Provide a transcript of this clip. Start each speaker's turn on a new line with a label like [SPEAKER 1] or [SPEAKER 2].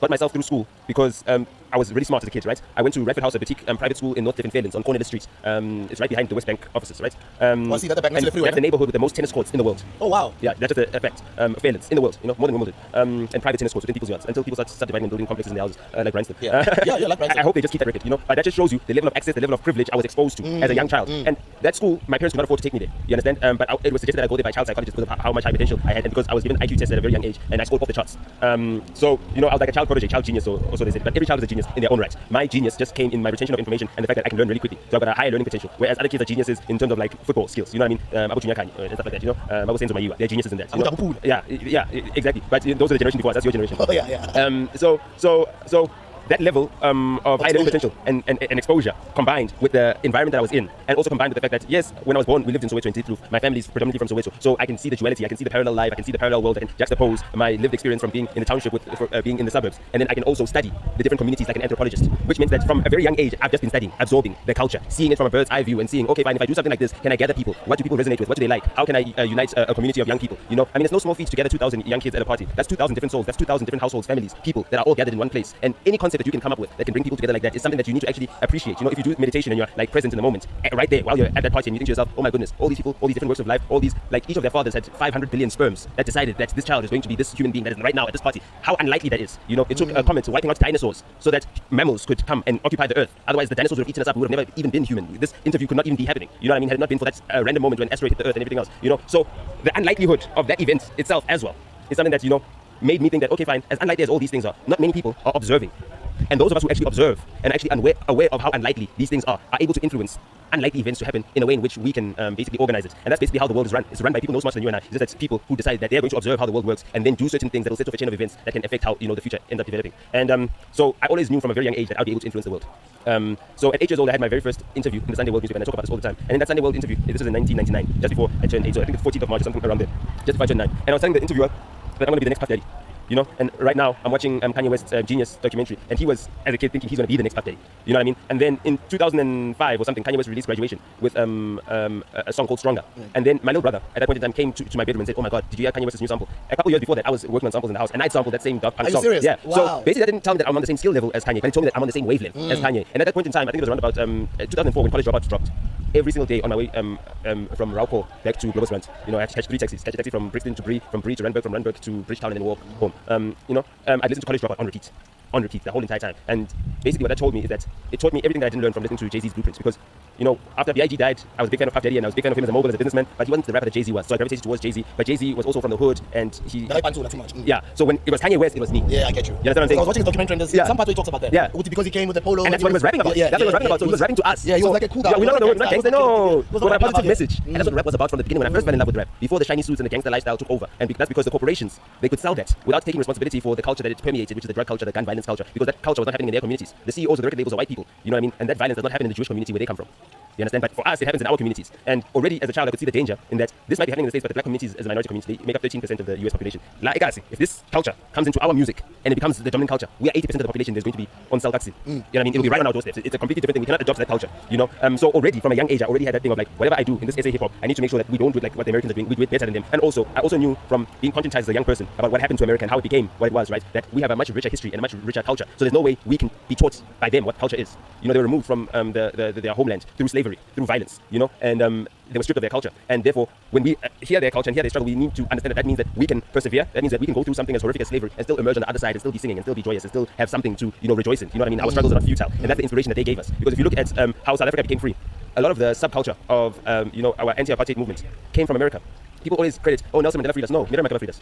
[SPEAKER 1] got myself through school because I was really smart as a kid, right? I went to Redford House, a boutique private school in North Devon, Fairlands, on Cornwall Street. It's right behind the West Bank offices, right?
[SPEAKER 2] See that the back next to the freeway.
[SPEAKER 1] That's the neighborhood with the most tennis courts in the world.
[SPEAKER 2] Oh wow!
[SPEAKER 1] Yeah, that's just a fact. Fairlands in the world, more than Wimbledon. And private tennis courts within people's yards until people start subdividing and building complexes in their houses, like Branston.
[SPEAKER 2] Yeah, like Branston.
[SPEAKER 1] I hope they just keep that record, But that just shows you the level of access, the level of privilege I was exposed to as a young child. And that school, my parents could not afford to take me there. You understand? But it was suggested that I go there by child psychologists because of how much high potential I had, and because I was given IQ tests at a very young age, and I scored off the charts. So I was like a child prodigy, child genius, or so they said. But every child is a genius in their own right. My genius just came in my retention of information and the fact that I can learn really quickly. So I've got a higher learning potential, whereas other kids are geniuses in terms of like football skills. You know what I mean? Abu Chunyakani and stuff like that. I was saying to my they're geniuses in that. Yeah, exactly. But those are the generation before us. That's your generation.
[SPEAKER 2] Oh yeah.
[SPEAKER 1] So that level of high learning potential and exposure combined with the environment that I was in, and also combined with the fact that yes, when I was born we lived in Soweto and Ditloof. My family is predominantly from Soweto, so I can see the duality, I can see the parallel life, I can see the parallel world, I can juxtapose my lived experience from being in the township with being in the suburbs, and then I can also study the different communities like an anthropologist, which means that from a very young age I've just been studying, absorbing the culture, seeing it from a bird's eye view, and seeing, okay fine, if I do something like this, can I gather people? What do people resonate with? What do they like? How can I unite a community of young people? It's no small feat to gather 2,000 young kids at a party. That's 2,000 different souls, that's 2,000 different households, families, people that are all gathered in one place, and any concept that you can come up with that can bring people together like that is something that you need to actually appreciate. If you do meditation and you're like present in the moment, right there while you're at that party, and you think to yourself, oh my goodness, all these people, all these different works of life, all these, like each of their fathers had 500 billion sperms that decided that this child is going to be this human being that is right now at this party. How unlikely that is. It took a comet wiping out dinosaurs so that mammals could come and occupy the earth. Otherwise the dinosaurs would have eaten us up. We would have never even been human. This interview could not even be happening. Had it not been for that random moment when an asteroid hit the earth and everything else. So the unlikelihood of that event itself as well is something that made me think that, okay fine, as unlikely as all these things are, not many people are observing. And those of us who actually observe and actually aware of how unlikely these things are able to influence unlikely events to happen in a way in which we can basically organize it. And that's basically how the world is run. It's run by people no smarter than you and I. It's just that people who decide that they're going to observe how the world works and then do certain things that will set off a chain of events that can affect how the future ends up developing. And so I always knew from a very young age that I'd be able to influence the world. So at 8 years old, I had my very first interview in the Sunday World newspaper, and I talk about this all the time. And in that Sunday World interview, this was in 1999, just before I turned 8, so I think it's 14th of March or something around there, just before I turned 9. And I was telling the interviewer that I'm going to be the next Puff Daddy. And right now I'm watching Kanye West's Genius documentary, and he was, as a kid, thinking he's going to be the next Puff Daddy. You know what I mean? And then in 2005 or something, Kanye West released Graduation with a song called Stronger. And then my little brother at that point in time came to my bedroom and said, oh my God, did you hear Kanye West's new sample? A couple years before that, I was working on samples in the house, and I'd sampled that same Daft Punk song.
[SPEAKER 2] Are you serious?
[SPEAKER 1] Yeah.
[SPEAKER 2] Wow.
[SPEAKER 1] So basically, that didn't tell me that I'm on the same skill level as Kanye, but it told me that I'm on the same wavelength as Kanye. And at that point in time, I think it was around about 2004 when College Dropouts dropped. Every single day on my way from Rauco back to Globusrand, I had to catch 3 taxis. Catch a taxi from Brixton to Bree, from Bree to Randburg, from Randburg to Bridgetown, and then walk home. I'd listen to College Dropout on repeat the whole entire time. And basically what that told me is that it taught me everything that I didn't learn from listening to Jay-Z's Blueprints, because after B.I.G. died, I was a big fan of Puff Daddy, and I was a big fan of him as a mogul, as a businessman, but he wasn't the rapper that Jay-Z was, so I gravitated towards Jay-Z. But Jay-Z was also from the hood, and he...
[SPEAKER 2] I like Bantu, not too much.
[SPEAKER 1] Yeah, so when it was Kanye West, it was me.
[SPEAKER 2] Yeah, I get you.
[SPEAKER 1] You understand what I'm saying?
[SPEAKER 2] I was watching his documentary, and there's some part where he talks about that.
[SPEAKER 1] Yeah.
[SPEAKER 2] Because he came with the polo.
[SPEAKER 1] And that's what he was rapping about. That's what he was rapping about. So he was rapping to us.
[SPEAKER 2] Yeah, he was like a cool guy.
[SPEAKER 1] Yeah, we're not gangster, no.
[SPEAKER 2] It was
[SPEAKER 1] a positive message. And that's what rap was about from the beginning when I first fell in love with rap. Before the shiny suits and the gangster lifestyle took over. And that's because the corporations, they could sell that without taking responsibility for the culture that it permeated, which is the drug culture, the gun violence culture. Because that culture was not happening in their communities. The CEOs of the record labels are white people. You know what I mean? And that violence does not happen in the Jewish community where they come from. You understand? But for us, it happens in our communities. And already as a child, I could see the danger in that this might be happening in the States, but the black communities as a minority community, they make up 13% of the US population. Like, guys, if this culture comes into our music and it becomes the dominant culture, we are 80% of the population. There's going to be on Salgaxi. You know what I mean? It'll be right on our doorsteps. It's a completely different thing. We cannot adopt that culture. So already from a young age, I already had that thing of like, whatever I do in this SA hip hop, I need to make sure that we don't do it like what the Americans are doing. We do it better than them. And also, I also knew from being conscientized as a young person about what happened to America and how it became what it was, right? That we have a much richer history and a much richer culture. So there's no way we can be taught by them what culture is. They were removed from their homeland through slavery, through violence. And they were stripped of their culture. And therefore, when we hear their culture and hear their struggle, we need to understand that means that we can persevere. That means that we can go through something as horrific as slavery and still emerge on the other side and still be singing and still be joyous and still have something to, rejoice in. You know what I mean? Our struggles are not futile. And that's the inspiration that they gave us. Because if you look at how South Africa became free, a lot of the subculture of, our anti-apartheid movement came from America. People always credit, Nelson Mandela freed us. No, Miriam Makeba freed us.